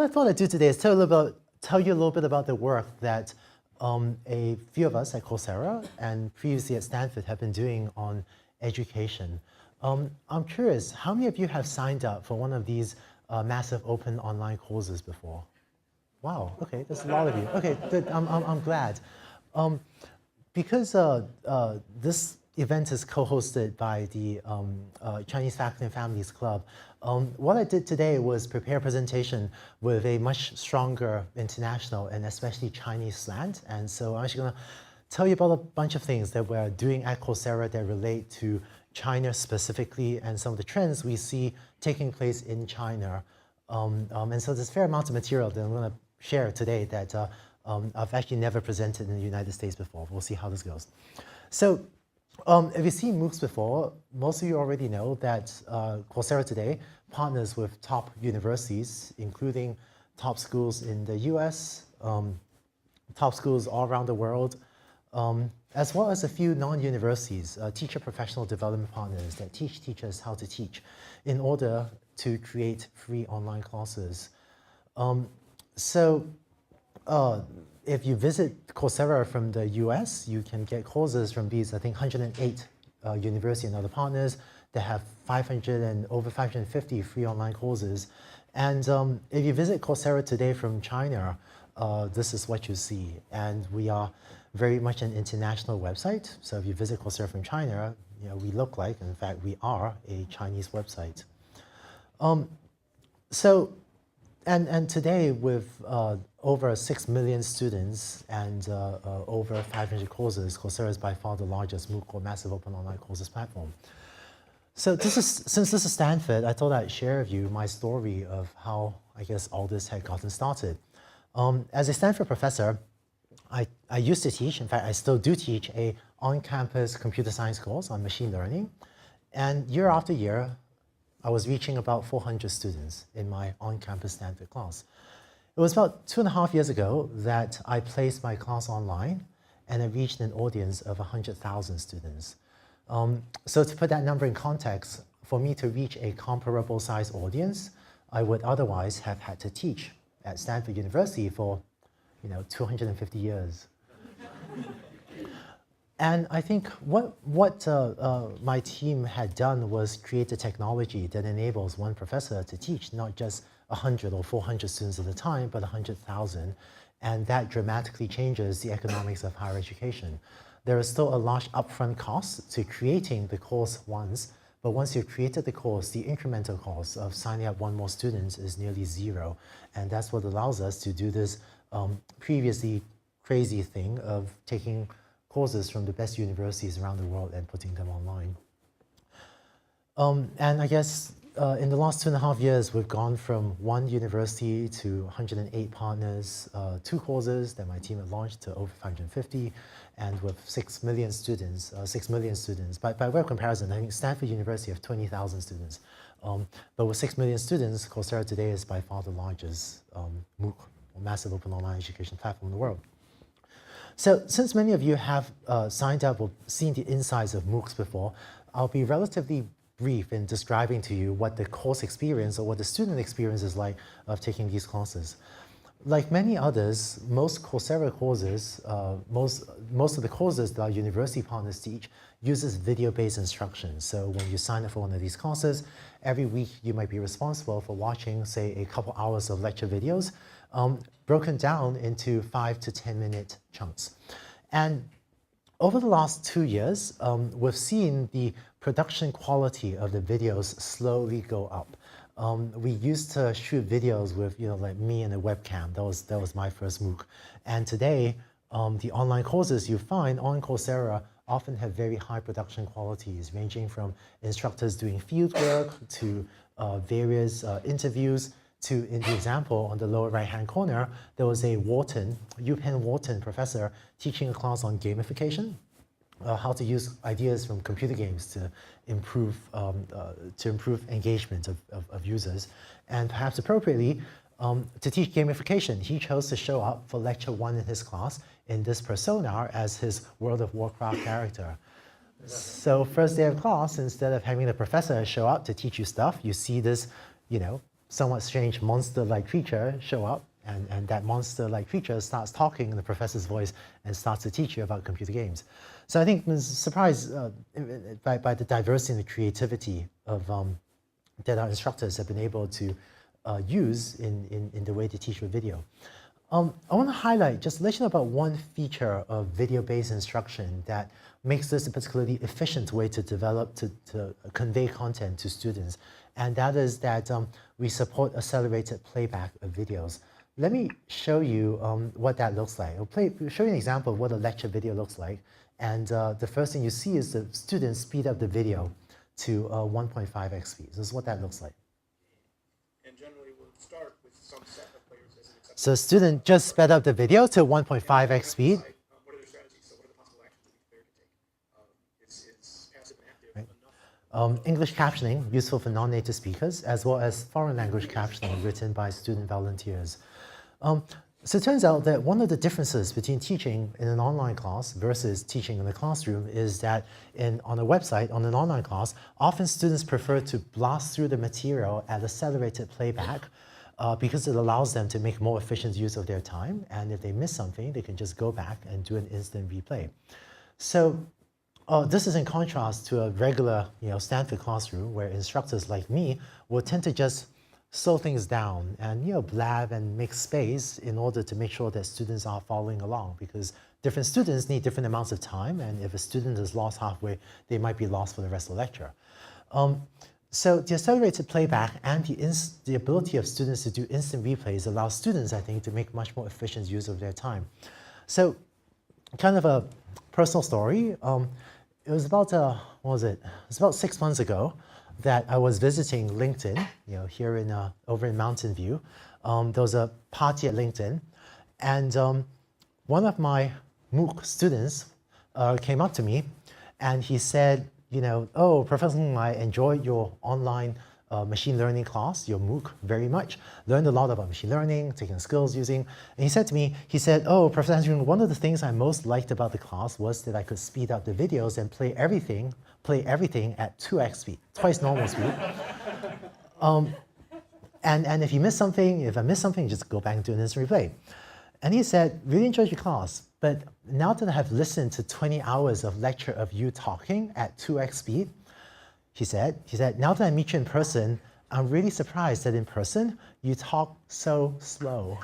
I thought I'd do today is tell you a little bit about the work that a few of us at Coursera and previously at Stanford have been doing on education. I'm curious, how many of you have signed up for one of these massive open online courses before? Wow, okay, there's a lot of you. Okay, good, I'm glad. Because this event is co-hosted by the Chinese Faculty and Families Club, what I did today was prepare a presentation with a much stronger international and especially Chinese slant. And so I'm actually going to tell you about a bunch of things that we're doing at Coursera that relate to China specifically and some of the trends we see taking place in China. And so there's a fair amount of material that I'm going to share today that I've actually never presented in the United States before. We'll see how this goes. So if you've seen MOOCs before, most of you already know that Coursera today partners with top universities, including top schools in the US, top schools all around the world, as well as a few non-universities, teacher professional development partners that teach teachers how to teach in order to create free online classes. If you visit Coursera from the US, you can get courses from these, I think, 108 university and other partners that have 500 and over 550 free online courses. And if you visit Coursera today from China, this is what you see. And we are very much an international website. So if you visit Coursera from China, we look like, in fact, we are a Chinese website. And today, with over 6 million students and over 500 courses, Coursera is by far the largest MOOC or massive open online courses platform. So since this is Stanford, I thought I'd share with you my story of how, I guess, all this had gotten started. As a Stanford professor, I used to teach, in fact, I still do teach a on-campus computer science course on machine learning. And year after year, I was reaching about 400 students in my on-campus Stanford class. It was about 2.5 years ago that I placed my class online and I reached an audience of 100,000 students. So to put that number in context, for me to reach a comparable size audience, I would otherwise have had to teach at Stanford University for 250 years. And I think what my team had done was create a technology that enables one professor to teach not just 100 or 400 students at a time, but 100,000. And that dramatically changes the economics of higher education. There is still a large upfront cost to creating the course once, but once you've created the course, the incremental cost of signing up one more student is nearly zero. And that's what allows us to do this previously crazy thing of taking courses from the best universities around the world and putting them online. And I guess in the last 2.5 years, we've gone from one university to 108 partners, 2 courses that my team had launched to over 550, and with 6 million students, By way of comparison, I think Stanford University have 20,000 students. But with 6 million students, Coursera today is by far the largest MOOC, or massive open online education platform in the world. So since many of you have signed up or seen the insides of MOOCs before, I'll be relatively brief in describing to you what the course experience or what the student experience is like of taking these classes. Like many others, most Coursera courses, most of the courses that our university partners teach uses video-based instruction. So when you sign up for one of these classes, every week you might be responsible for watching, say, a couple hours of lecture videos, broken down into 5 to 10 minute chunks. And over the last 2 years, we've seen the production quality of the videos slowly go up. We used to shoot videos with, like me and a webcam. That was my first MOOC. And today, the online courses you find on Coursera often have very high production qualities, ranging from instructors doing field work to various interviews. In the example on the lower right-hand corner, there was a UPenn Wharton professor teaching a class on gamification, how to use ideas from computer games to improve engagement of users. And perhaps appropriately, to teach gamification, he chose to show up for lecture 1 in his class in this persona as his World of Warcraft character. So first day of class, instead of having the professor show up to teach you stuff, you see this, somewhat strange monster-like creature show up, and that monster-like creature starts talking in the professor's voice and starts to teach you about computer games. So I think I was surprised by the diversity and the creativity of that our instructors have been able to use in the way they teach with video. I want to highlight, just let you know about one feature of video-based instruction that makes this a particularly efficient way to develop, to convey content to students. And that is that we support accelerated playback of videos. Let me show you what that looks like. I'll show you an example of what a lecture video looks like. And the first thing you see is the students speed up the video to 1.5x speed. This is what that looks like. And generally we'll start with some set of players as an exception. So a student just sped up the video to 1.5x speed. What are their strategies? So what are the possible actions that each player can take? It's passive and active enough. English captioning, useful for non-native speakers, as well as foreign language captioning written by student volunteers. So it turns out that one of the differences between teaching in an online class versus teaching in the classroom is that on a website, on an online class, often students prefer to blast through the material at accelerated playback because it allows them to make more efficient use of their time. And if they miss something, they can just go back and do an instant replay. So this is in contrast to a regular Stanford classroom where instructors like me will tend to just slow things down and blab and make space in order to make sure that students are following along, because different students need different amounts of time, and if a student is lost halfway, they might be lost for the rest of the lecture. So the accelerated playback and the ability of students to do instant replays allows students, I think, to make much more efficient use of their time. So kind of a personal story. It was about, what was it? It was about 6 months ago that I was visiting LinkedIn, here over in Mountain View. There was a party at LinkedIn, and one of my MOOC students came up to me, and he said, oh, Professor Ng, I enjoyed your online machine learning class, your MOOC, very much. Learned a lot about machine learning, taking skills using. And he said to me, oh, Professor Ng, one of the things I most liked about the class was that I could speed up the videos and play everything at 2x speed, twice normal speed. And if you miss something, if I miss something, just go back and do an instant replay. And he said, really enjoyed your class, but now that I have listened to 20 hours of lecture of you talking at 2x speed, he said, now that I meet you in person, I'm really surprised that in person, you talk so slow.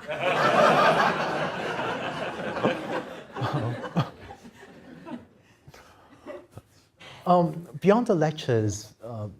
Beyond the lectures,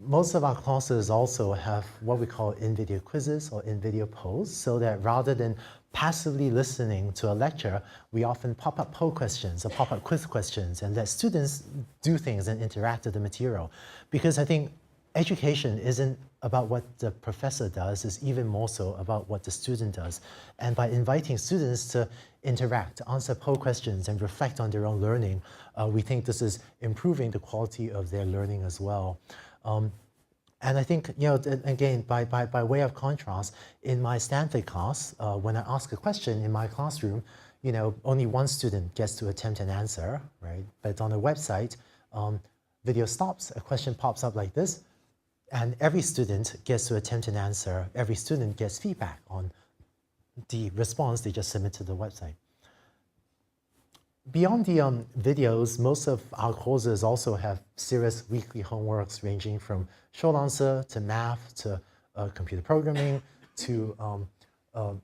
most of our classes also have what we call in-video quizzes or in-video polls, so that rather than passively listening to a lecture, we often pop up poll questions or pop up quiz questions and let students do things and interact with the material. Because I think education isn't about what the professor does, it's even more so about what the student does. And by inviting students to interact, answer poll questions, and reflect on their own learning, we think this is improving the quality of their learning as well. And I think, again, by way of contrast, in my Stanford class, when I ask a question in my classroom, only one student gets to attempt an answer, right? But on a website, video stops, a question pops up like this, and every student gets to attempt an answer. Every student gets feedback on the response they just submit to the website. Beyond the videos, most of our courses also have serious weekly homeworks ranging from short answer to math to computer programming to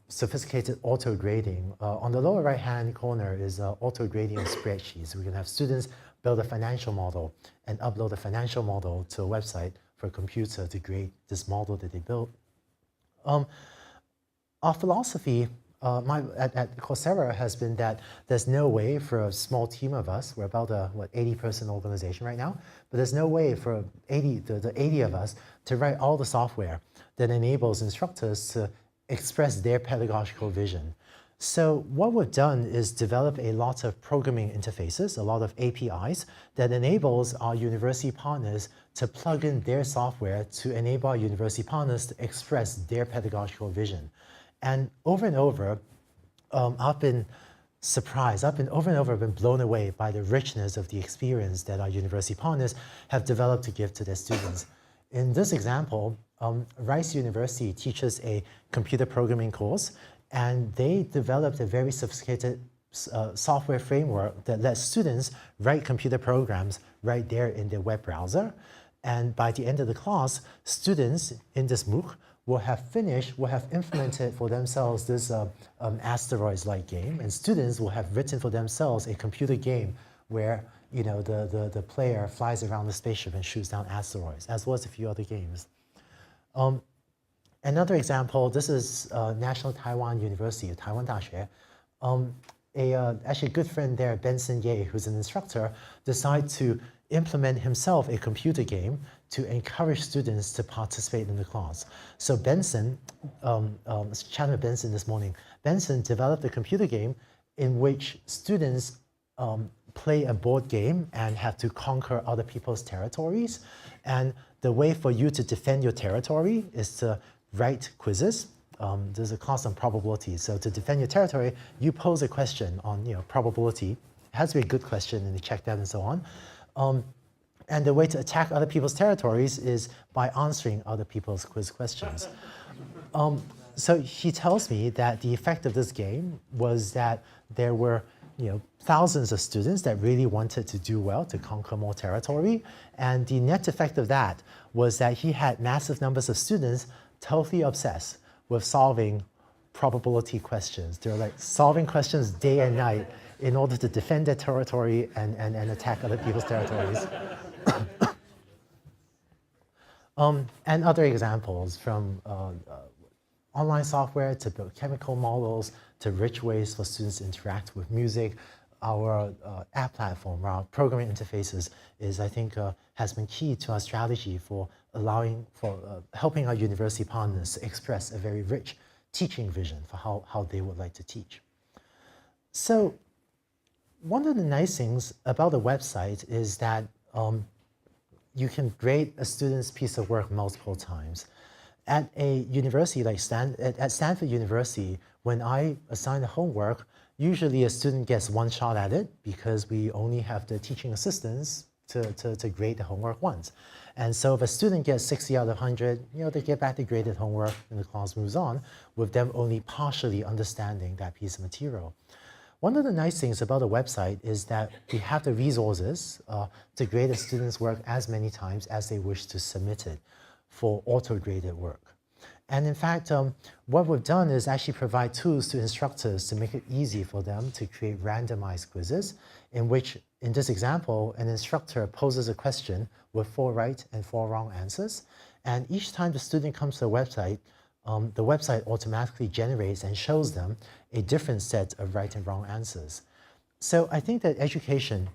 sophisticated auto-grading. On the lower right-hand corner is auto-grading spreadsheets. We can have students build a financial model and upload a financial model to a website for a computer to grade this model that they built. Our philosophy at Coursera has been that there's no way for a small team of us, we're about a 80-person organization right now, but there's no way for the 80 of us to write all the software that enables instructors to express their pedagogical vision. So what we've done is develop a lot of programming interfaces, a lot of APIs that enables our university partners to plug in their software to enable our university partners to express their pedagogical vision. And over, I've been surprised, over and over been blown away by the richness of the experience that our university partners have developed to give to their students. in this example, Rice University teaches a computer programming course, and they developed a very sophisticated software framework that lets students write computer programs right there in their web browser. And by the end of the class, students in this MOOC will have implemented for themselves this asteroids-like game, and students will have written for themselves a computer game where the player flies around the spaceship and shoots down asteroids, as well as a few other games. Another example, this is National Taiwan University, Taiwan 大学. Actually a good friend there, Benson Ye, who's an instructor, decided to implement himself a computer game to encourage students to participate in the class. So Benson, chatting with Benson this morning, Benson developed a computer game in which students play a board game and have to conquer other people's territories. And the way for you to defend your territory is to write quizzes. There's a class on probability. So to defend your territory, you pose a question on probability. It has to be a good question, and they check that and so on. And the way to attack other people's territories is by answering other people's quiz questions. So he tells me that the effect of this game was that there were thousands of students that really wanted to do well, to conquer more territory. And the net effect of that was that he had massive numbers of students totally obsessed with solving probability questions. They're like solving questions day and night in order to defend their territory and attack other people's territories. And other examples, from online software to build chemical models to rich ways for students to interact with music. Our app platform, our programming interfaces I think, has been key to our strategy for helping our university partners express a very rich teaching vision for how they would like to teach. So one of the nice things about the website is that you can grade a student's piece of work multiple times. At a university like at Stanford University, when I assign the homework, usually a student gets one shot at it because we only have the teaching assistants to grade the homework once. And so if a student gets 60 out of 100, they get back the graded homework and the class moves on with them only partially understanding that piece of material. One of the nice things about the website is that we have the resources to grade a student's work as many times as they wish to submit it for auto-graded work. And in fact, what we've done is actually provide tools to instructors to make it easy for them to create randomized quizzes in which, in this example, an instructor poses a question with 4 right and 4 wrong answers. And each time the student comes to the website automatically generates and shows them a different set of right and wrong answers. So I think that education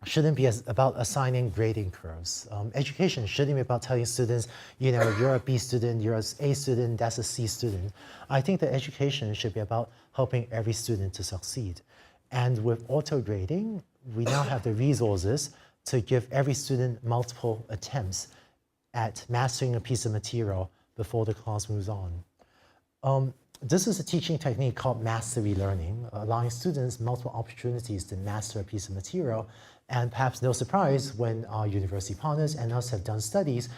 shouldn't be about assigning grading curves. Education shouldn't be about telling students, you're a B student, you're an A student, that's a C student. I think that education should be about helping every student to succeed. And with auto-grading, we now have the resources to give every student multiple attempts at mastering a piece of material before the class moves on. This is a teaching technique called mastery learning, allowing students multiple opportunities to master a piece of material. And perhaps no surprise, when our university partners and us have done studies,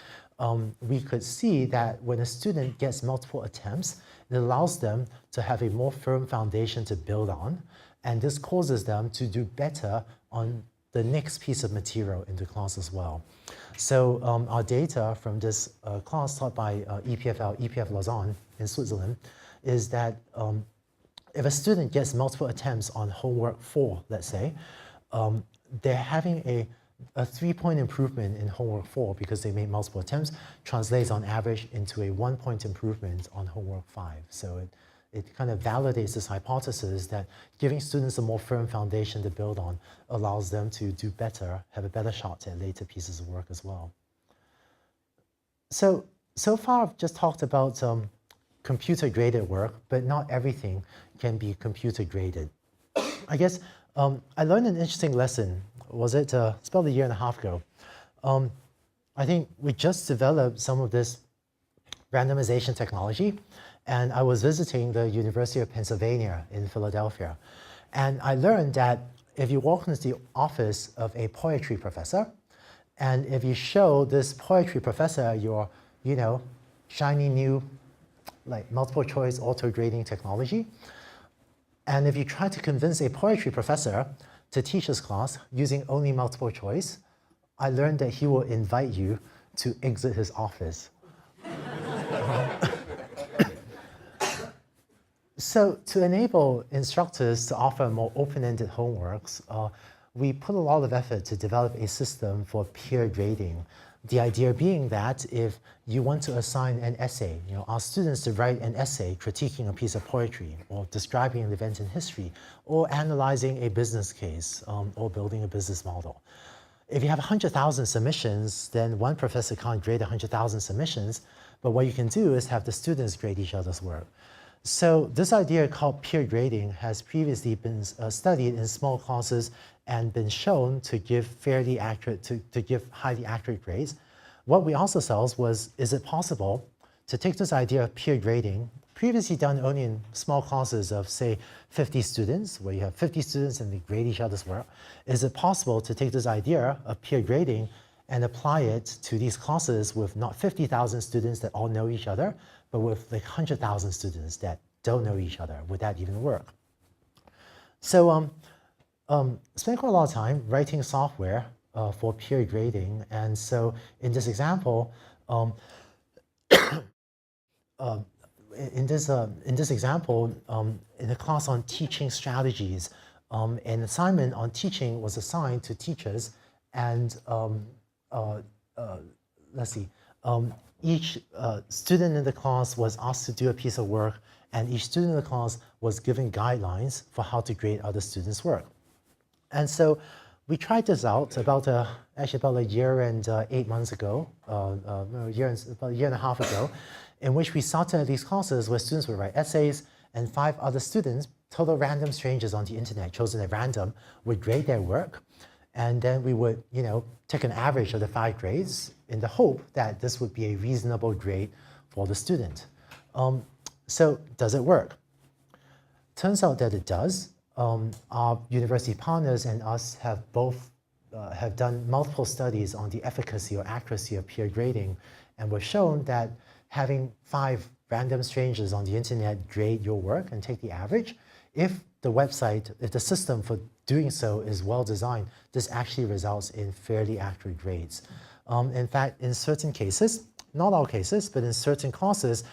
we could see that when a student gets multiple attempts, it allows them to have a more firm foundation to build on. And this causes them to do better on the next piece of material in the class as well. So our data from this class taught by EPF Lausanne in Switzerland is that if a student gets multiple attempts on homework 4, let's say, they're having a 3-point improvement in homework 4 because they made multiple attempts, translates on average into a 1-point improvement on homework 5. So it kind of validates this hypothesis that giving students a more firm foundation to build on allows them to do better, have a better shot at later pieces of work as well. So far I've just talked about computer-graded work, but not everything can be computer-graded. I guess I learned an interesting lesson. It's about a year and a half ago. I think we just developed some of this randomization technology, and I was visiting the University of Pennsylvania in Philadelphia. And I learned that if you walk into the office of a poetry professor, And if you show this poetry professor your, shiny new, like multiple choice auto grading technology, and if you try to convince a poetry professor to teach his class using only multiple choice, I learned that he will invite you to exit his office. So to enable instructors to offer more open-ended homeworks, we put a lot of effort to develop a system for peer grading. The idea being that if you want to assign an essay, our students to write an essay critiquing a piece of poetry, or describing an event in history, or analyzing a business case, or building a business model. If you have 100,000 submissions, then one professor can't grade 100,000 submissions, but what you can do is have the students grade each other's work. So this idea called peer grading has previously been studied in small classes and been shown to give fairly accurate, to give highly accurate grades. What we also saw was, is it possible to take this idea of peer grading, previously done only in small classes of say 50 students, where you have 50 students and they grade each other's work, is it possible to take this idea of peer grading and apply it to these classes with not 50,000 students that all know each other, but with like 100,000 students that don't know each other? Would that even work? So spent quite a lot of time writing software for peer grading. And so in this example, in this example, in a class on teaching strategies, an assignment on teaching was assigned to teachers, and let's see, each student in the class was asked to do a piece of work, and each student in the class was given guidelines for how to grade other students' work. And so we tried this out actually about a year and 8 months ago, about a year and a half ago, in which we started these classes where students would write essays, and 5 other students, total random strangers on the internet, chosen at random, would grade their work. And then we would, take an average of the 5 grades in the hope that this would be a reasonable grade for the student. So does it work? Turns out that it does. Our university partners and us have both have done multiple studies on the efficacy or accuracy of peer grading, and we've shown that having 5 random strangers on the internet grade your work and take the average, if the system for doing so is well designed, this actually results in fairly accurate grades. In fact, in certain cases, not all cases, but in certain classes,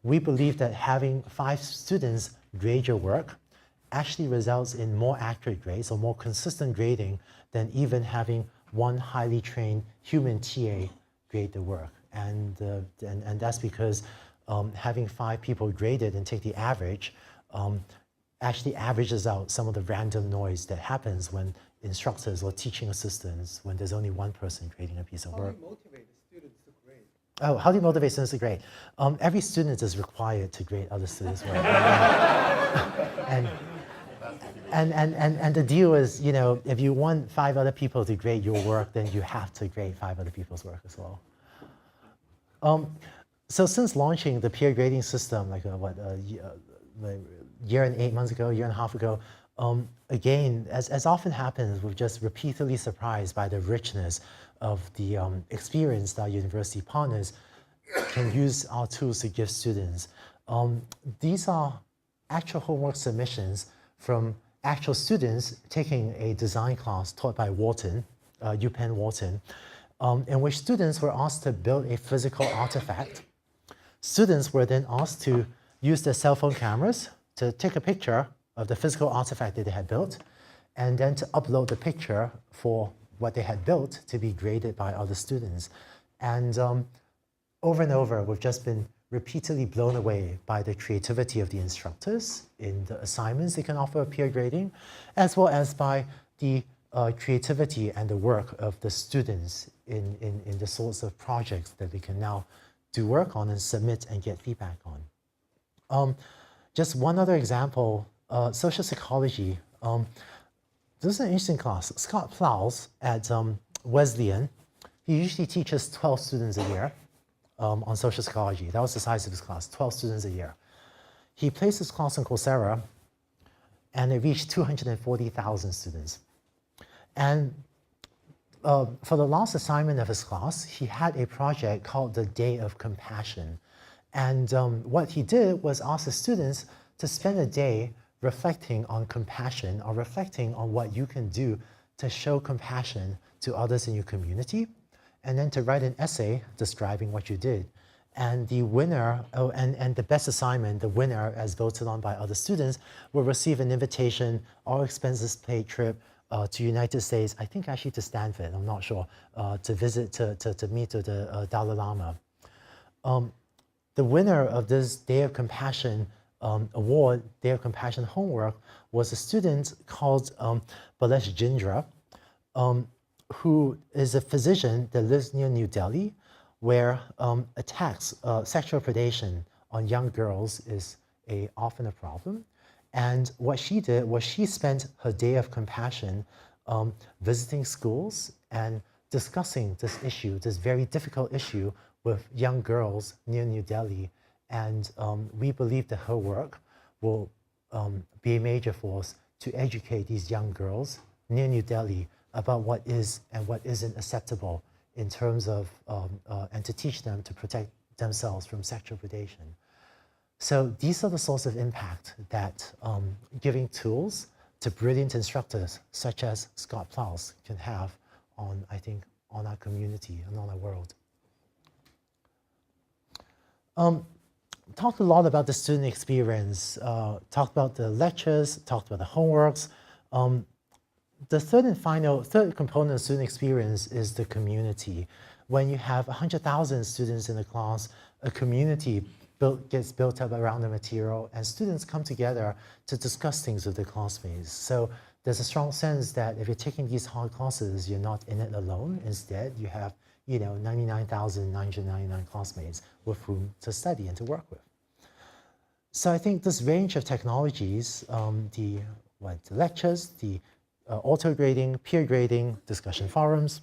we believe that having 5 students grade your work actually results in more accurate grades or more consistent grading than even having one highly trained human TA grade the work. And that's because having 5 people grade it and take the average actually averages out some of the random noise that happens when instructors or teaching assistants, when there's only one person grading a piece of work. How do you motivate the students to grade? Oh, how do you motivate students to grade? Every student is required to grade other students' work. And the deal is, if you want 5 other people to grade your work, then you have to grade 5 other people's work as well. So since launching the peer grading system, like a year and 8 months ago, year and a half ago, again, as often happens, we're just repeatedly surprised by the richness of the experience that our university partners can use our tools to give students. These are actual homework submissions from actual students taking a design class taught by Wharton, UPenn Wharton, in which students were asked to build a physical artifact. Students were then asked to use their cell phone cameras to take a picture of the physical artifact that they had built, and then to upload the picture for what they had built to be graded by other students. And over and over, we've just been repeatedly blown away by the creativity of the instructors in the assignments they can offer peer grading, as well as by the creativity and the work of the students in the sorts of projects that they can now do work on and submit and get feedback on. Just one other example, social psychology. This is an interesting class. Scott Plows at Wesleyan, he usually teaches 12 students a year on social psychology. That was the size of his class, 12 students a year. He placed his class on Coursera, and it reached 240,000 students. And for the last assignment of his class, he had a project called the Day of Compassion. And what he did was ask the students to spend a day reflecting on compassion or reflecting on what you can do to show compassion to others in your community, and then to write an essay describing what you did. And the winner, and the best assignment, the winner as voted on by other students, will receive an invitation, all expenses paid trip to United States, I think actually to Stanford, I'm not sure, to visit, to meet with the Dalai Lama. The winner of this Day of Compassion award, Day of Compassion homework, was a student called Balesh Jindra, who is a physician that lives near New Delhi, where attacks, sexual predation on young girls is often a problem. And what she did was she spent her Day of Compassion visiting schools and discussing this issue, this very difficult issue, with young girls near New Delhi. And we believe that her work will be a major force to educate these young girls near New Delhi about what is and what isn't acceptable in terms of, and to teach them to protect themselves from sexual predation. So these are the sorts of impact that giving tools to brilliant instructors such as Scott Plouse can have on, I think, on our community and on our world. Talked a lot about the student experience, talked about the lectures, talked about the homeworks. The third component of student experience is the community. When you have 100,000 students in a class, a community gets built up around the material, and students come together to discuss things with their classmates. So there's a strong sense that if you're taking these hard classes, you're not in it alone. Instead, you have 99,999 classmates with whom to study and to work with. So I think this range of technologies, the lectures, the auto-grading, peer grading, discussion forums,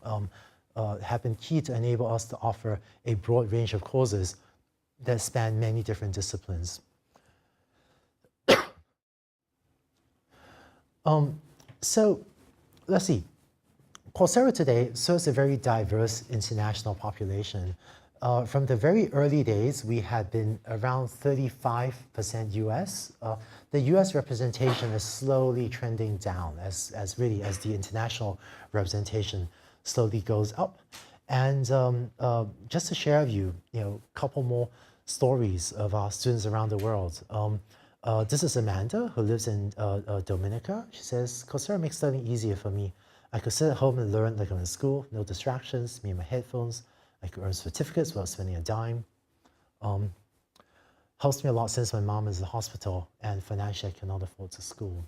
have been key to enable us to offer a broad range of courses that span many different disciplines. So let's see. Coursera today serves a very diverse international population. From the very early days, we had been around 35% US. The US representation is slowly trending down as the international representation slowly goes up. And just to share with you, a couple more stories of our students around the world. This is Amanda, who lives in Dominica. She says, Coursera makes studying easier for me. I could sit at home and learn like I'm in school, no distractions, me and my headphones. I could earn certificates without spending a dime. Helps me a lot since my mom is in the hospital and financially I cannot afford to school.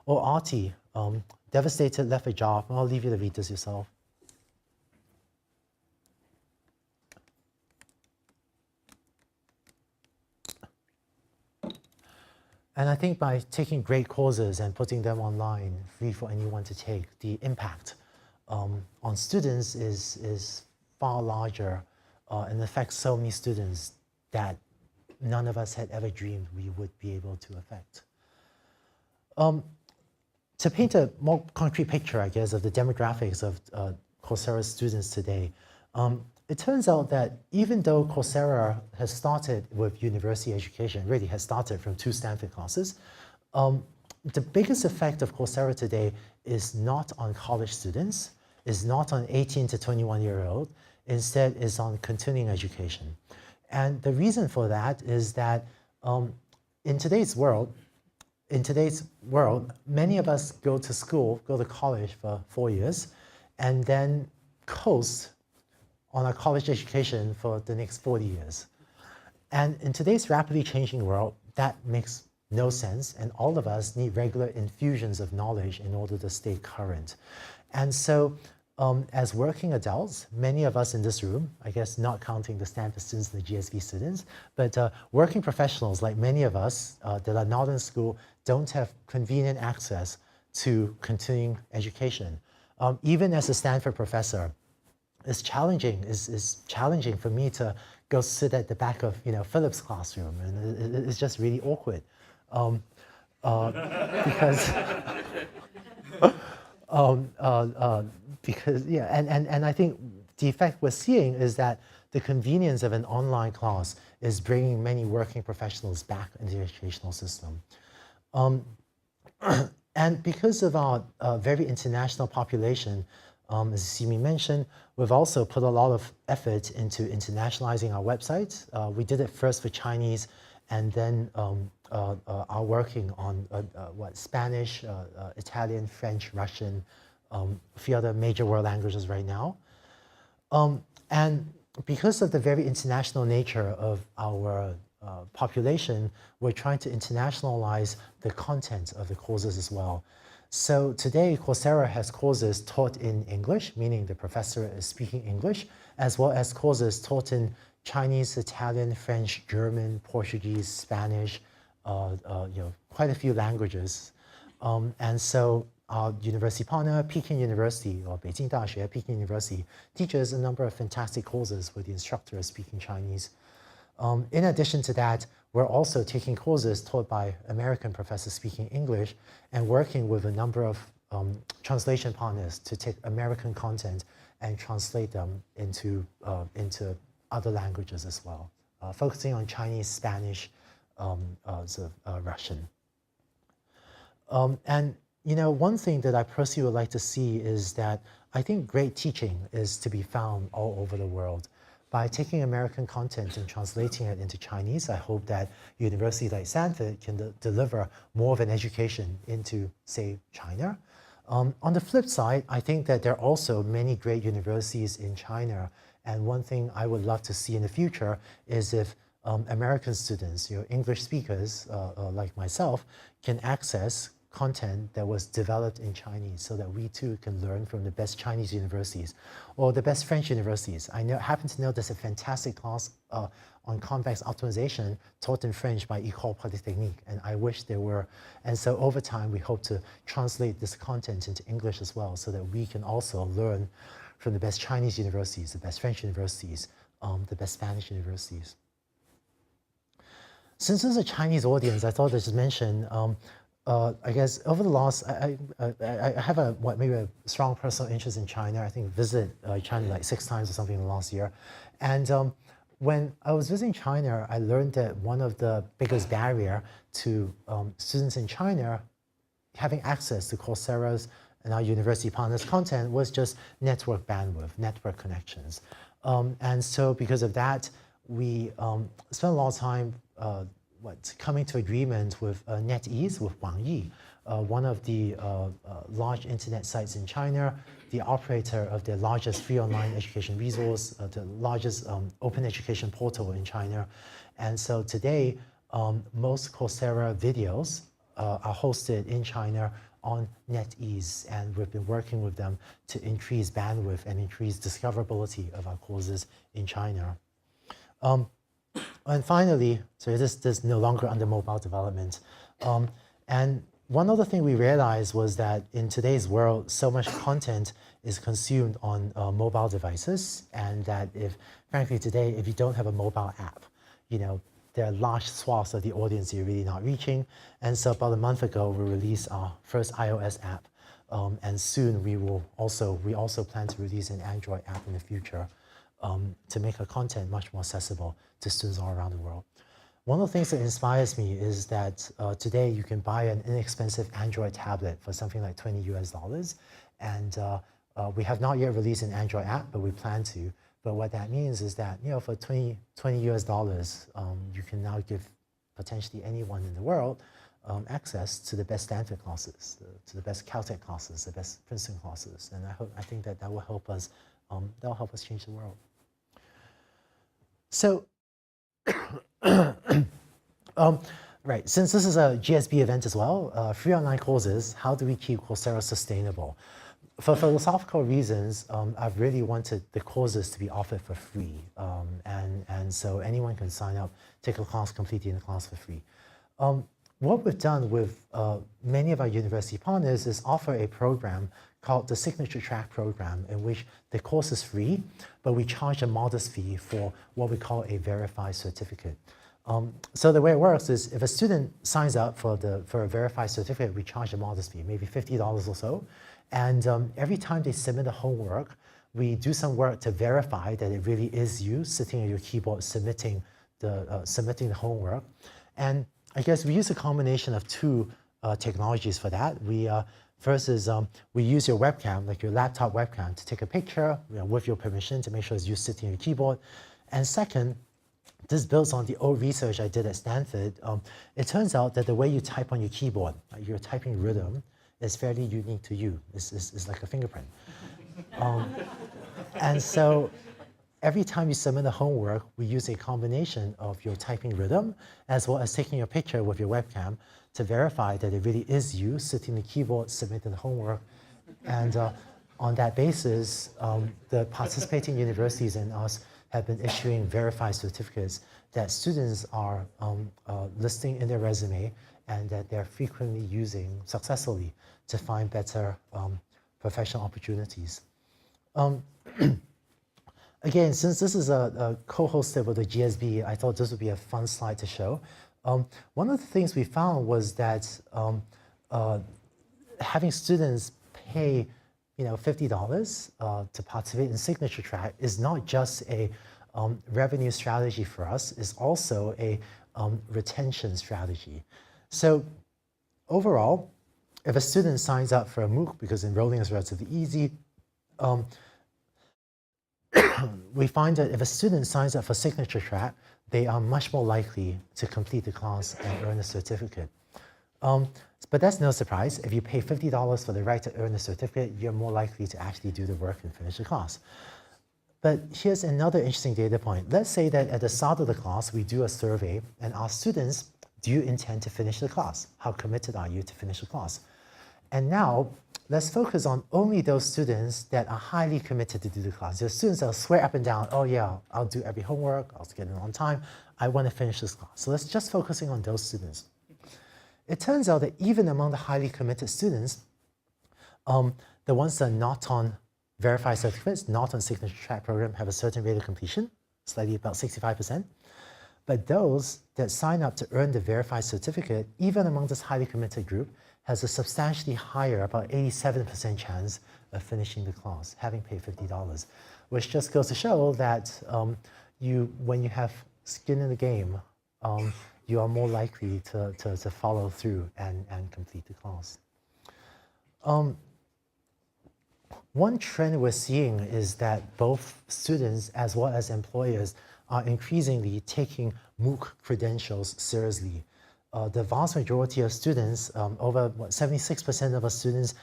Or Artie, devastated, left a job. I'll leave you to read this yourself. And I think by taking great courses and putting them online, free for anyone to take, the impact on students is far larger and affects so many students that none of us had ever dreamed we would be able to affect. To paint a more concrete picture, I guess, of the demographics of Coursera students today, it turns out that even though Coursera has started with university education, really has started from 2 Stanford classes, the biggest effect of Coursera today is not on college students, is not on 18 to 21-year-old, instead is on continuing education. And the reason for that is that in today's world, many of us go to school, go to college for 4 years, and then coast on our college education for the next 40 years. And in today's rapidly changing world, that makes no sense, and all of us need regular infusions of knowledge in order to stay current. And so, as working adults, many of us in this room, I guess not counting the Stanford students and the GSB students, but working professionals like many of us that are not in school don't have convenient access to continuing education. Even as a Stanford professor, it's challenging for me to go sit at the back of Philip's classroom, and it's just really awkward because Because, yeah, and I think the effect we're seeing is that the convenience of an online class is bringing many working professionals back into the educational system. And because of our very international population, as Simi mentioned, we've also put a lot of effort into internationalizing our website. We did it first for Chinese, and then are working on Spanish, Italian, French, Russian, a few other major world languages right now. And because of the very international nature of our population, we're trying to internationalize the content of the courses as well. So today, Coursera has courses taught in English, meaning the professor is speaking English, as well as courses taught in Chinese, Italian, French, German, Portuguese, Spanish, quite a few languages. And so our university partner, Peking University, or Beijing Daxue, Peking University, teaches a number of fantastic courses where the instructor is speaking Chinese. In addition to that, we're also taking courses taught by American professors speaking English and working with a number of translation partners to take American content and translate them into other languages as well, focusing on Chinese, Spanish, Russian. And one thing that I personally would like to see is that I think great teaching is to be found all over the world. By taking American content and translating it into Chinese, I hope that universities like Stanford can deliver more of an education into, say, China. On the flip side, I think that there are also many great universities in China. And one thing I would love to see in the future is if American students, English speakers like myself, can access content that was developed in Chinese so that we too can learn from the best Chinese universities or the best French universities. I happen to know there's a fantastic class on convex optimization taught in French by École Polytechnique, and I wish there were. And so over time, we hope to translate this content into English as well so that we can also learn from the best Chinese universities, the best French universities, the best Spanish universities. Since there's a Chinese audience, I thought I'd just mention I guess over the last, I have maybe a strong personal interest in China. I think visit China like 6 times or something in the last year. And when I was visiting China, I learned that one of the biggest barrier to students in China having access to Coursera's and our university partners' content was just network bandwidth, network connections. And so because of that, we spent a lot of time coming to agreement with NetEase, with Wang Yi, one of the large internet sites in China, the operator of the largest free online education resource, the largest open education portal in China. And so today, most Coursera videos are hosted in China on NetEase, and we've been working with them to increase bandwidth and increase discoverability of our courses in China. And finally, so this is no longer under mobile development. And one other thing we realized was that in today's world, so much content is consumed on mobile devices, and that frankly today, if you don't have a mobile app, there are large swaths of the audience you're really not reaching. And so about a month ago, we released our first iOS app. And soon we also plan to release an Android app in the future to make our content much more accessible to students all around the world. One of the things that inspires me is that today you can buy an inexpensive Android tablet for something like $20 US. And we have not yet released an Android app, but we plan to. But what that means is that for $20 US, you can now give potentially anyone in the world access to the best Stanford classes, to the best Caltech classes, the best Princeton classes. And I think that will help us. That will help us change the world. So, right, since this is a GSB event as well, free online courses, how do we keep Coursera sustainable? For philosophical reasons, I've really wanted the courses to be offered for free. And so anyone can sign up, take a class, complete the class for free. What we've done with many of our university partners is offer a program called the Signature Track program, in which the course is free, but we charge a modest fee for what we call a verified certificate. So the way it works is if a student signs up for a verified certificate, we charge a modest fee, maybe $50 or so. And every time they submit the homework, we do some work to verify that it really is you sitting at your keyboard submitting the homework. And I guess we use a combination of two technologies for that. First is we use your webcam, like your laptop webcam, to take a picture with your permission to make sure it's you sitting at your keyboard. And second, this builds on the old research I did at Stanford. It turns out that the way you type on your keyboard, your typing rhythm, is fairly unique to you. It's like a fingerprint. And so every time you submit the homework, we use a combination of your typing rhythm as well as taking a picture with your webcam to verify that it really is you sitting at the keyboard submitting the homework. And on that basis, the participating universities and us have been issuing verified certificates that students are listing in their resume and that they're frequently using successfully to find better professional opportunities. Again, since this is a co-hosted with the GSB, I thought this would be a fun slide to show. One of the things we found was that having students pay $50 to participate in signature track is not just a revenue strategy for us, it's also a retention strategy. So overall, if a student signs up for a MOOC, because enrolling is relatively easy, we find that if a student signs up for signature track, they are much more likely to complete the class and earn a certificate. But that's no surprise. If you pay $50 for the right to earn a certificate, you're more likely to actually do the work and finish the class. But here's another interesting data point. Let's say that at the start of the class, we do a survey and ask students, do you intend to finish the class? How committed are you to finish the class? And now, let's focus on only those students that are highly committed to do the class. Those students that will swear up and down, oh yeah, I'll do every homework, I'll get it on time, I want to finish this class. So let's just focusing on those students. It turns out that even among the highly committed students, the ones that are not on verified certificates, not on signature track program, have a certain rate of completion, slightly about 65%. But those that sign up to earn the verified certificate, even among this highly committed group, has a substantially higher, about 87% chance of finishing the class, having paid $50, which just goes to show that when you have skin in the game, you are more likely to follow through and complete the class. One trend we're seeing is that both students as well as employers are increasingly taking MOOC credentials seriously. The vast majority of students, over 76% of our students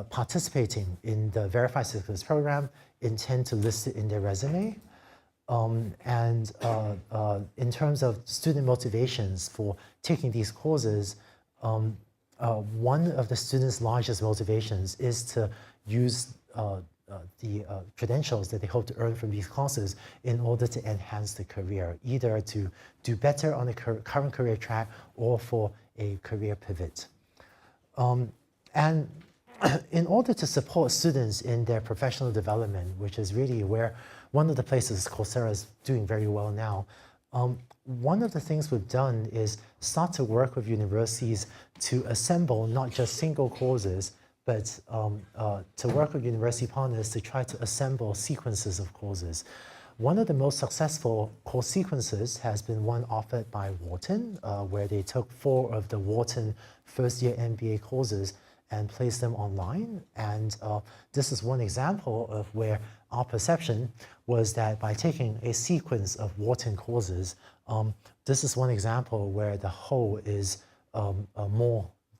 participating in the Verified Certificates program intend to list it in their resume. In terms of student motivations for taking these courses, one of the students' largest motivations is to use the credentials that they hope to earn from these courses in order to enhance the career, either to do better on the current career track or for a career pivot. And in order to support students in their professional development, which is really where one of the places Coursera is doing very well now, one of the things we've done is start to work with universities to assemble not just single courses, but to work with university partners to try to assemble sequences of courses. One of the most successful course sequences has been one offered by Wharton, where they took 4 of the Wharton first-year MBA courses and placed them online. And this is one example of where our perception was that by taking a sequence of Wharton courses, this is one example where the whole is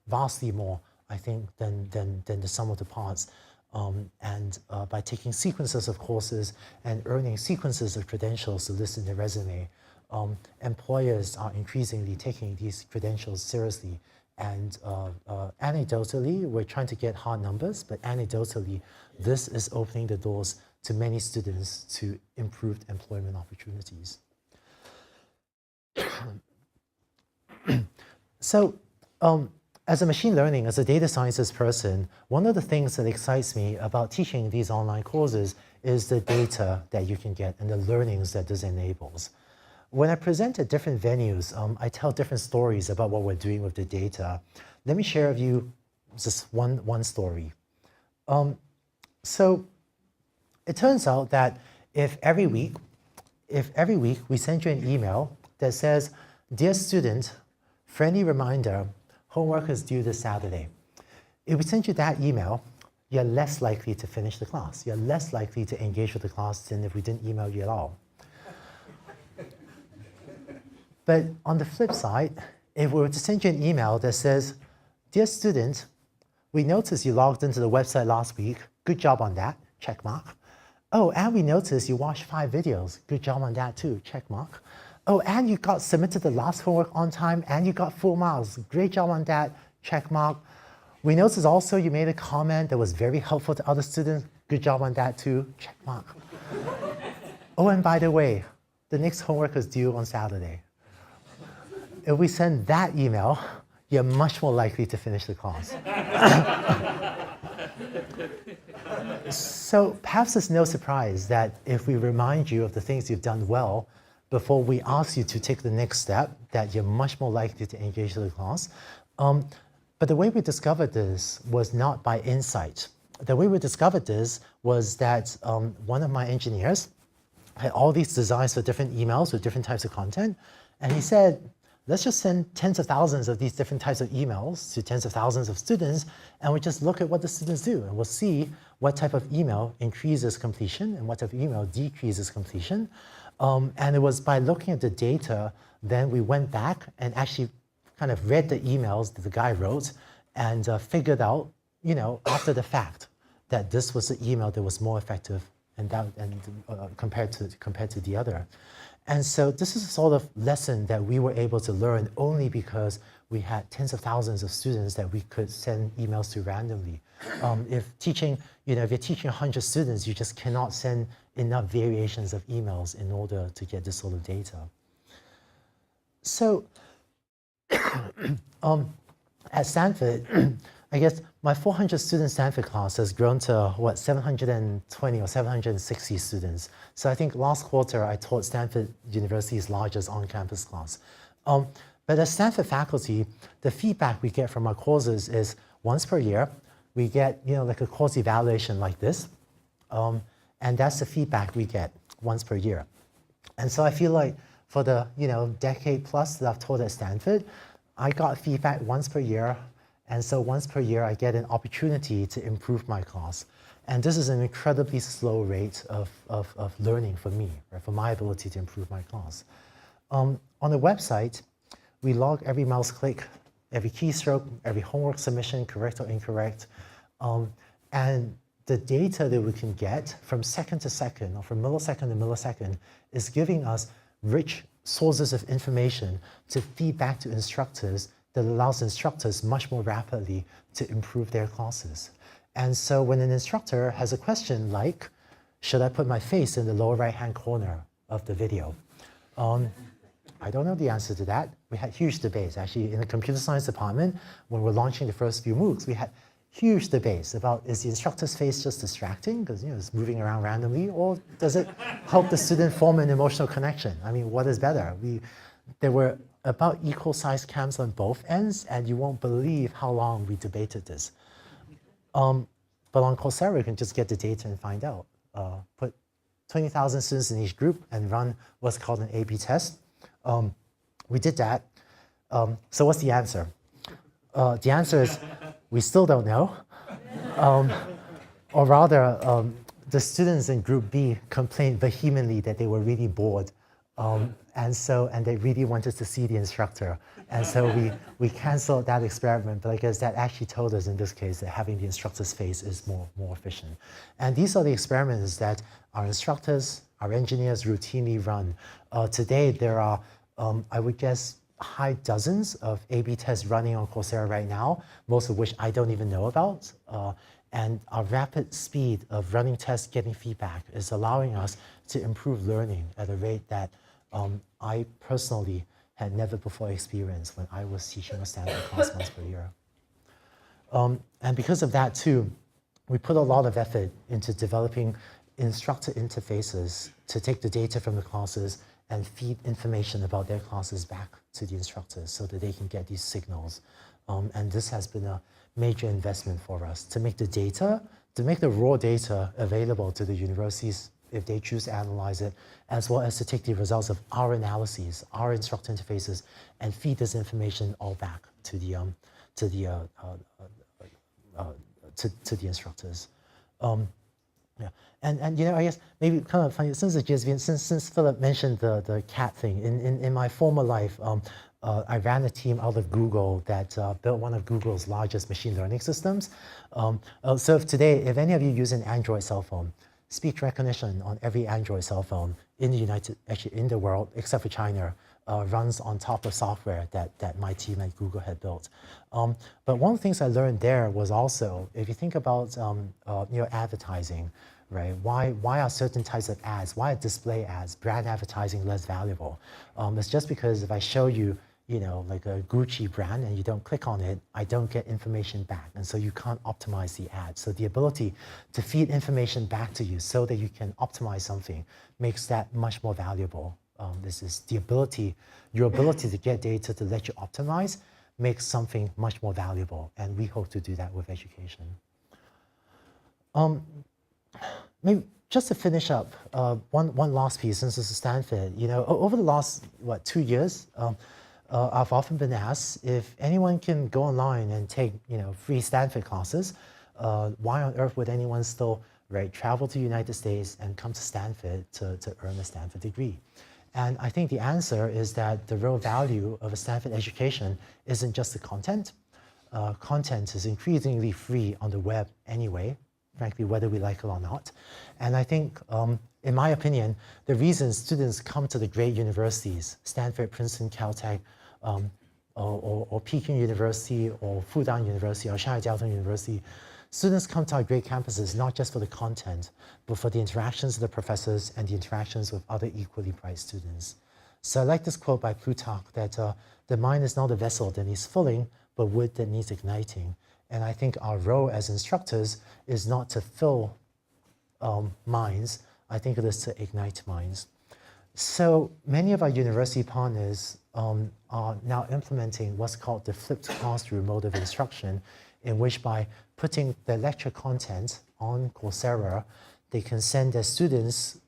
vastly more, I think, than the sum of the parts. By taking sequences of courses and earning sequences of credentials to list in their resume, employers are increasingly taking these credentials seriously. And anecdotally, we're trying to get hard numbers, but anecdotally, this is opening the doors to many students to improved employment opportunities. So, as a machine learning, as a data sciences person, one of the things that excites me about teaching these online courses is the data that you can get and the learnings that this enables. When I present at different venues, I tell different stories about what we're doing with the data. Let me share with you just one story. So it turns out that if every week we send you an email that says, "Dear student, friendly reminder, homework is due this Saturday." If we send you that email, you're less likely to finish the class. You're less likely to engage with the class than if we didn't email you at all. But on the flip side, if we were to send you an email that says, "Dear student, we noticed you logged into the website last week. Good job on that, check mark. Oh, and we noticed you watched 5 videos. Good job on that too, check mark. Oh, and you got submitted the last homework on time and you got full marks. Great job on that, check mark. We noticed also you made a comment that was very helpful to other students. Good job on that too, check mark. Oh, and by the way, the next homework is due on Saturday." If we send that email, you're much more likely to finish the class. So perhaps it's no surprise that if we remind you of the things you've done well before we ask you to take the next step, that you're much more likely to engage with the class. But the way we discovered this was not by insight. The way we discovered this was that one of my engineers had all these designs for different emails with different types of content, and he said, "Let's just send tens of thousands of these different types of emails to tens of thousands of students, and we just look at what the students do, and we'll see what type of email increases completion and what type of email decreases completion." And it was by looking at the data, then we went back and actually kind of read the emails that the guy wrote and figured out, after the fact, that this was the email that was more effective compared to the other. And so this is a sort of lesson that we were able to learn only because we had tens of thousands of students that we could send emails to randomly. If you're teaching 100 students, you just cannot send enough variations of emails in order to get this sort of data. So at Stanford, I guess my 400 student Stanford class has grown to 720 or 760 students. So I think last quarter I taught Stanford University's largest on-campus class. But as Stanford faculty, the feedback we get from our courses is once per year, we get like a course evaluation like this. And that's the feedback we get once per year. And so I feel like for the decade plus that I've taught at Stanford, I got feedback once per year. And so once per year, I get an opportunity to improve my class. And this is an incredibly slow rate of learning for me, right, for my ability to improve my class. On the website, we log every mouse click, every keystroke, every homework submission, correct or incorrect. And the data that we can get from second to second or from millisecond to millisecond is giving us rich sources of information to feed back to instructors that allows instructors much more rapidly to improve their classes. And so when an instructor has a question like, should I put my face in the lower right-hand corner of the video? I don't know the answer to that. We had huge debates. Actually, in the computer science department, when we're launching the first few MOOCs, we had huge debates about, is the instructor's face just distracting because it's moving around randomly, or does it help the student form an emotional connection? I mean, what is better? There were about equal sized camps on both ends, and you won't believe how long we debated this. But on Coursera, you can just get the data and find out. Put 20,000 students in each group and run what's called an A/B test. We did that. So what's the answer? The answer is we still don't know. Or rather, the students in group B complained vehemently that they were really bored. And they really wanted to see the instructor. And so we canceled that experiment, but I guess that actually told us in this case that having the instructor's face is more efficient. And these are the experiments that our instructors, our engineers routinely run. Today, there are, I would guess, high dozens of A/B tests running on Coursera right now, most of which I don't even know about. And our rapid speed of running tests, getting feedback is allowing us to improve learning at a rate that I personally had never before experienced when I was teaching a Stanford class once per year. And because of that too, we put a lot of effort into developing instructor interfaces to take the data from the classes and feed information about their classes back to the instructors so that they can get these signals. And this has been a major investment for us to make the data to make the raw data available to the universities if they choose to analyze it, as well as to take the results of our analyses, our instructor interfaces, and feed this information all back to the to the instructors. Yeah, and you know, I guess maybe kind of funny, since Philip mentioned the cat thing, in my former life, I ran a team out of Google that built one of Google's largest machine learning systems. So if today, if any of you use an Android cell phone, speech recognition on every Android cell phone in in the world, except for China, runs on top of software that my team at Google had built. But one of the things I learned there was also, if you think about advertising, right? Why are certain types of ads, why are display ads, brand advertising less valuable? It's just because if I show you, like a Gucci brand and you don't click on it, I don't get information back. And so you can't optimize the ad. So the ability to feed information back to you so that you can optimize something makes that much more valuable. This is the ability, your ability to get data to let you optimize makes something much more valuable. And we hope to do that with education. Maybe just to finish up, one last piece, since this is Stanford, over the last, 2 years, I've often been asked if anyone can go online and take, free Stanford classes, why on earth would anyone still, travel to the United States and come to Stanford to earn a Stanford degree? And I think the answer is that the real value of a Stanford education isn't just the content. Content is increasingly free on the web anyway, frankly, whether we like it or not. And I think, in my opinion, the reason students come to the great universities, Stanford, Princeton, Caltech, or Peking University, or Fudan University, or Shanghai Jiaotong University, students come to our great campuses not just for the content, but for the interactions with the professors and the interactions with other equally bright students. So I like this quote by Plutarch that the mind is not a vessel that needs filling, but wood that needs igniting. And I think our role as instructors is not to fill minds, I think it is to ignite minds. So many of our university partners are now implementing what's called the flipped classroom mode of instruction, in which by putting the lecture content on Coursera, they can send their students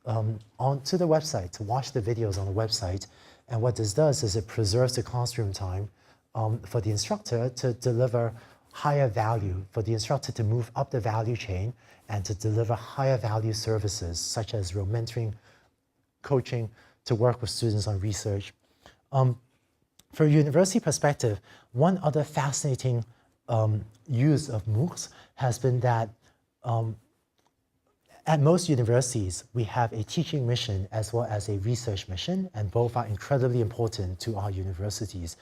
onto the website to watch the videos on the website. And what this does is it preserves the classroom time for the instructor to deliver higher value, for the instructor to move up the value chain and to deliver higher value services, such as real mentoring, coaching, to work with students on research. For a university perspective, one other fascinating use of MOOCs has been that at most universities, we have a teaching mission as well as a research mission, and both are incredibly important to our universities.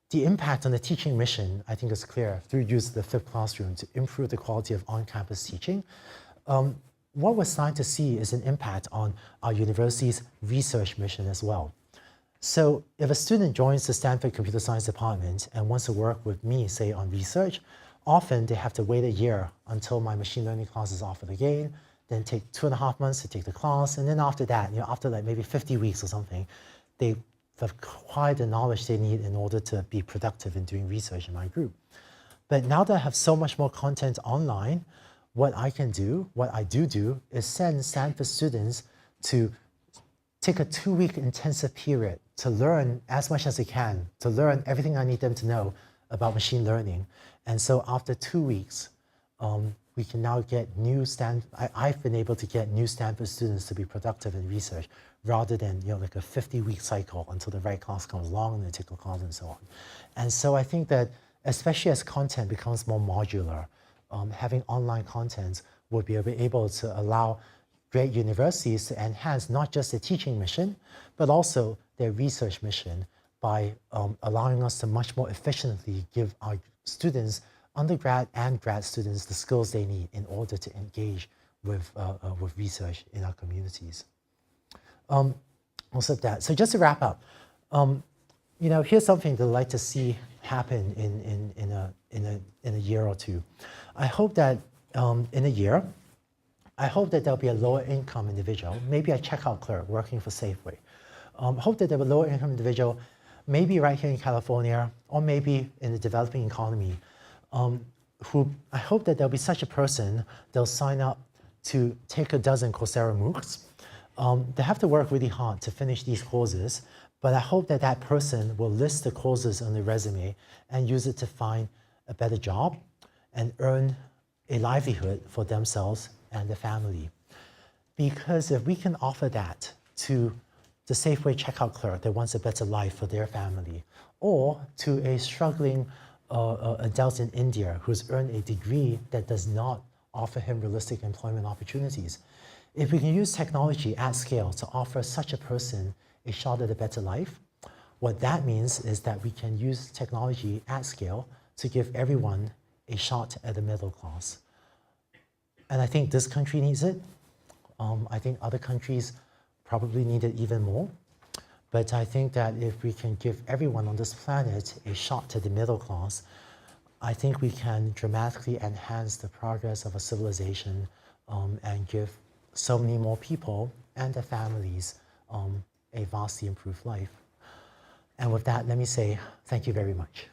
The impact on the teaching mission, I think, is clear through use of the flipped classroom to improve the quality of on-campus teaching. What we're starting to see is an impact on our university's research mission as well. So if a student joins the Stanford Computer Science Department and wants to work with me, say, on research, often they have to wait a year until my machine learning class is offered again, then take 2.5 months to take the class, and then after that, after like maybe 50 weeks or something, they've acquired the knowledge they need in order to be productive in doing research in my group. But now that I have so much more content online, what I can do, what I do is send Stanford students to take a 2-week intensive period to learn as much as they can, to learn everything I need them to know about machine learning. And so after 2 weeks, we can now get I've been able to get new Stanford students to be productive in research rather than like a 50-week cycle until the right class comes along and they take a class and so on. And so I think that especially as content becomes more modular, having online content will be able to allow great universities to enhance not just their teaching mission, but also their research mission by allowing us to much more efficiently give our students, undergrad and grad students, the skills they need in order to engage with research in our communities. Also that. So just to wrap up, here's something that I'd like to see happen in a year or two. I hope that in a year, I hope that there'll be a lower income individual, maybe a checkout clerk working for Safeway. Hope that there'll be a lower income individual, maybe right here in California, or maybe in the developing economy, who I hope that there'll be such a person, they'll sign up to take a dozen Coursera MOOCs. They have to work really hard to finish these courses, but I hope that that person will list the courses on their resume and use it to find a better job and earn a livelihood for themselves and their family. Because if we can offer that to the Safeway checkout clerk that wants a better life for their family, or to a struggling adult in India who's earned a degree that does not offer him realistic employment opportunities, if we can use technology at scale to offer such a person a shot at a better life, what that means is that we can use technology at scale to give everyone a shot at the middle class. And I think this country needs it. I think other countries probably need it even more. But I think that if we can give everyone on this planet a shot to the middle class, I think we can dramatically enhance the progress of a civilization and give so many more people and their families a vastly improved life. And with that, let me say thank you very much.